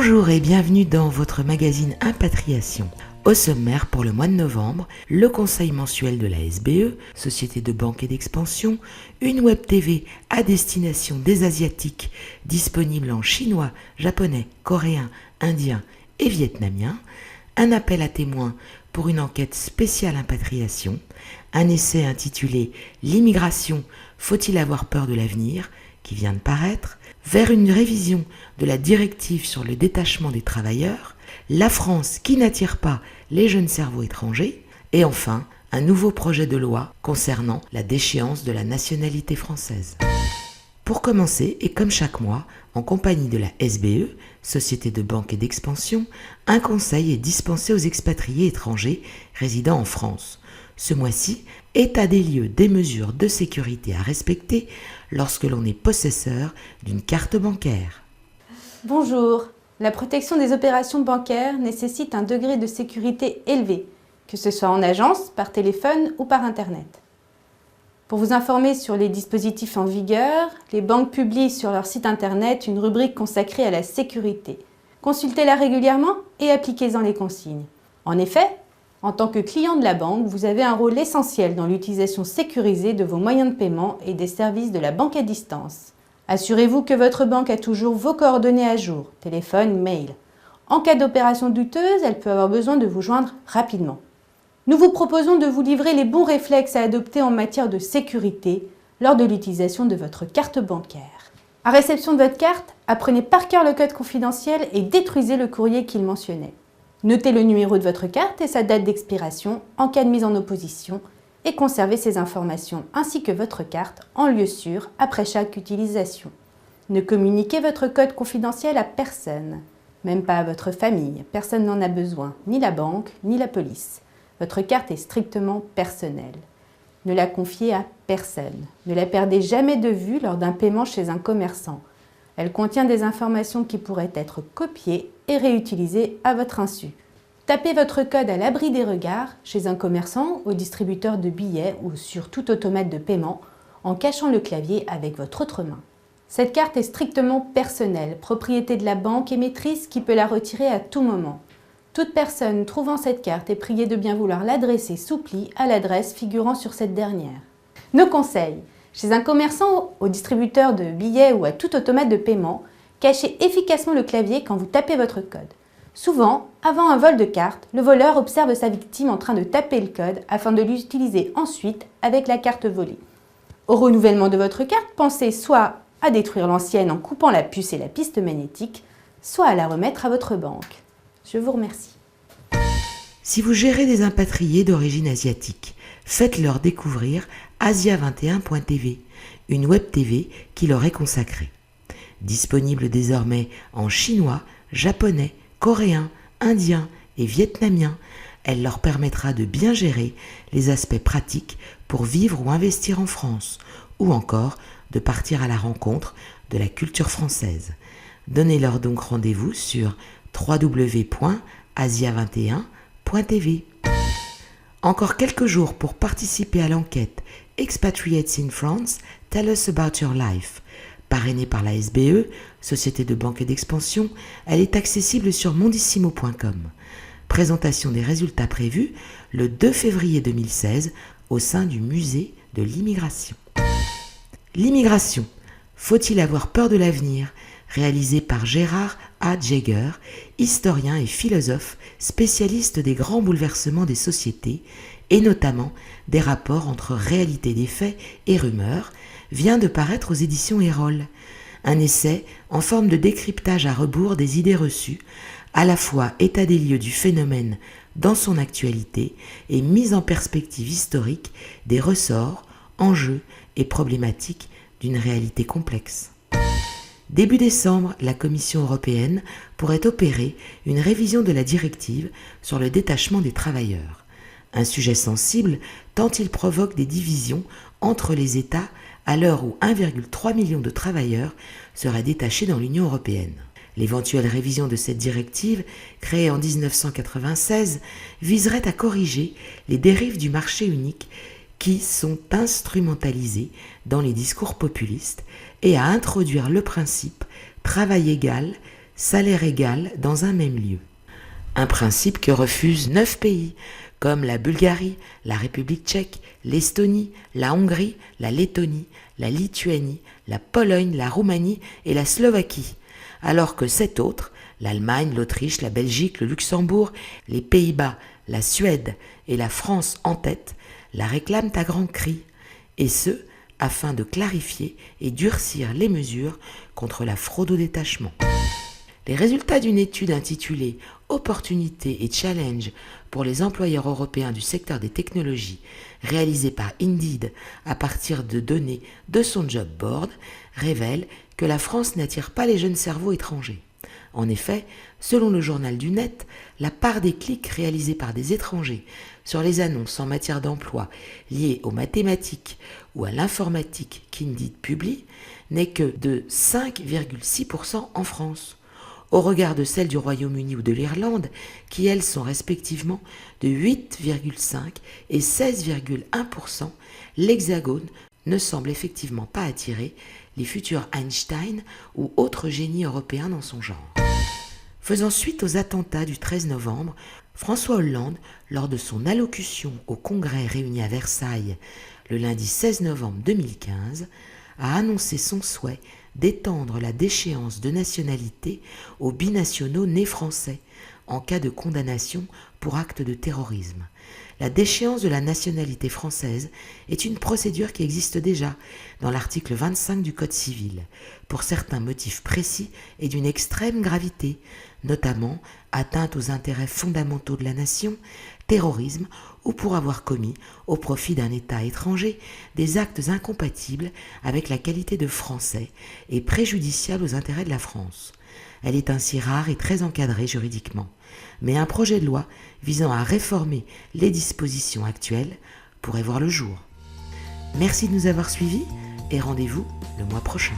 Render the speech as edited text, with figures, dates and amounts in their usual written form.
Bonjour et bienvenue dans votre magazine Impatriation. Au sommaire pour le mois de novembre, le conseil mensuel de la SBE, Société de banque et d'expansion, une web TV à destination des Asiatiques disponible en chinois, japonais, coréen, indien et vietnamien, un appel à témoins pour une enquête spéciale impatriation, un essai intitulé « L'immigration, faut-il avoir peur de l'avenir ?» qui vient de paraître, vers une révision de la directive sur le détachement des travailleurs, la France qui n'attire pas les jeunes cerveaux étrangers, et enfin, un nouveau projet de loi concernant la déchéance de la nationalité française. Pour commencer, et comme chaque mois, en compagnie de la SBE, Société de banque et d'expansion, un conseil est dispensé aux expatriés étrangers résidant en France. Ce mois-ci, état des lieux des mesures de sécurité à respecter lorsque l'on est possesseur d'une carte bancaire. Bonjour. La protection des opérations bancaires nécessite un degré de sécurité élevé, que ce soit en agence, par téléphone ou par Internet. Pour vous informer sur les dispositifs en vigueur, les banques publient sur leur site Internet une rubrique consacrée à la sécurité. Consultez-la régulièrement et appliquez-en les consignes. En effet, en tant que client de la banque, vous avez un rôle essentiel dans l'utilisation sécurisée de vos moyens de paiement et des services de la banque à distance. Assurez-vous que votre banque a toujours vos coordonnées à jour, téléphone, mail. En cas d'opération douteuse, elle peut avoir besoin de vous joindre rapidement. Nous vous proposons de vous livrer les bons réflexes à adopter en matière de sécurité lors de l'utilisation de votre carte bancaire. À réception de votre carte, apprenez par cœur le code confidentiel et détruisez le courrier qu'il mentionnait. Notez le numéro de votre carte et sa date d'expiration en cas de mise en opposition et conservez ces informations ainsi que votre carte en lieu sûr après chaque utilisation. Ne communiquez votre code confidentiel à personne, même pas à votre famille, personne n'en a besoin, ni la banque, ni la police. Votre carte est strictement personnelle. Ne la confiez à personne. Ne la perdez jamais de vue lors d'un paiement chez un commerçant. Elle contient des informations qui pourraient être copiées et réutilisées à votre insu. Tapez votre code à l'abri des regards chez un commerçant, au distributeur de billets ou sur tout automate de paiement en cachant le clavier avec votre autre main. Cette carte est strictement personnelle, propriété de la banque émettrice qui peut la retirer à tout moment. Toute personne trouvant cette carte est priée de bien vouloir l'adresser sous pli à l'adresse figurant sur cette dernière. Nos conseils. Chez un commerçant, au distributeur de billets ou à tout automate de paiement, cachez efficacement le clavier quand vous tapez votre code. Souvent, avant un vol de carte, le voleur observe sa victime en train de taper le code afin de l'utiliser ensuite avec la carte volée. Au renouvellement de votre carte, pensez soit à détruire l'ancienne en coupant la puce et la piste magnétique, soit à la remettre à votre banque. Je vous remercie. Si vous gérez des impatriés d'origine asiatique, faites-leur découvrir asia21.tv, une web TV qui leur est consacrée. Disponible désormais en chinois, japonais, coréen, indien et vietnamien, elle leur permettra de bien gérer les aspects pratiques pour vivre ou investir en France, ou encore de partir à la rencontre de la culture française. Donnez-leur donc rendez-vous sur www.asia21.tv. Encore quelques jours pour participer à l'enquête Expatriates in France, Tell us about your life. Parrainée par la SBE, Société de banque et d'expansion, elle est accessible sur mondissimo.com. Présentation des résultats prévus le 2 février 2016 au sein du musée de l'immigration. L'immigration, faut-il avoir peur de l'avenir ? Réalisé par Gérard A. Jaeger, historien et philosophe spécialiste des grands bouleversements des sociétés et notamment des rapports entre réalité des faits et rumeurs, vient de paraître aux éditions Erol. Un essai en forme de décryptage à rebours des idées reçues, à la fois état des lieux du phénomène dans son actualité et mise en perspective historique des ressorts, enjeux et problématiques d'une réalité complexe. Début décembre, la Commission européenne pourrait opérer une révision de la directive sur le détachement des travailleurs. Un sujet sensible tant il provoque des divisions entre les États à l'heure où 1,3 million de travailleurs seraient détachés dans l'Union européenne. L'éventuelle révision de cette directive, créée en 1996, viserait à corriger les dérives du marché unique qui sont instrumentalisées dans les discours populistes et à introduire le principe travail égal, salaire égal dans un même lieu. Un principe que refusent 9 pays, comme la Bulgarie, la République tchèque, l'Estonie, la Hongrie, la Lettonie, la Lituanie, la Pologne, la Roumanie et la Slovaquie, alors que 7 autres, l'Allemagne, l'Autriche, la Belgique, le Luxembourg, les Pays-Bas, la Suède et la France en tête, la réclament à grands cris, et ce, afin de clarifier et durcir les mesures contre la fraude au détachement. Les résultats d'une étude intitulée « Opportunités et challenges pour les employeurs européens du secteur des technologies » réalisée par Indeed à partir de données de son job board révèlent que la France n'attire pas les jeunes cerveaux étrangers. En effet, selon le journal du Net, la part des clics réalisés par des étrangers sur les annonces en matière d'emploi liées aux mathématiques ou à l'informatique qu'Indeed publie n'est que de 5,6% en France, au regard de celles du Royaume-Uni ou de l'Irlande, qui elles sont respectivement de 8,5 et 16,1%, l'Hexagone ne semble effectivement pas attirer les futurs Einstein ou autres génies européens dans son genre. Faisant suite aux attentats du 13 novembre, François Hollande, lors de son allocution au Congrès réuni à Versailles le lundi 16 novembre 2015, a annoncé son souhait d'étendre la déchéance de nationalité aux binationaux nés français en cas de condamnation pour acte de terrorisme. La déchéance de la nationalité française est une procédure qui existe déjà dans l'article 25 du Code civil, pour certains motifs précis et d'une extrême gravité, notamment atteinte aux intérêts fondamentaux de la nation, terrorisme ou pour avoir commis, au profit d'un État étranger, des actes incompatibles avec la qualité de Français et préjudiciables aux intérêts de la France. Elle est ainsi rare et très encadrée juridiquement, mais un projet de loi visant à réformer les dispositions actuelles pourrait voir le jour. Merci de nous avoir suivis et rendez-vous le mois prochain.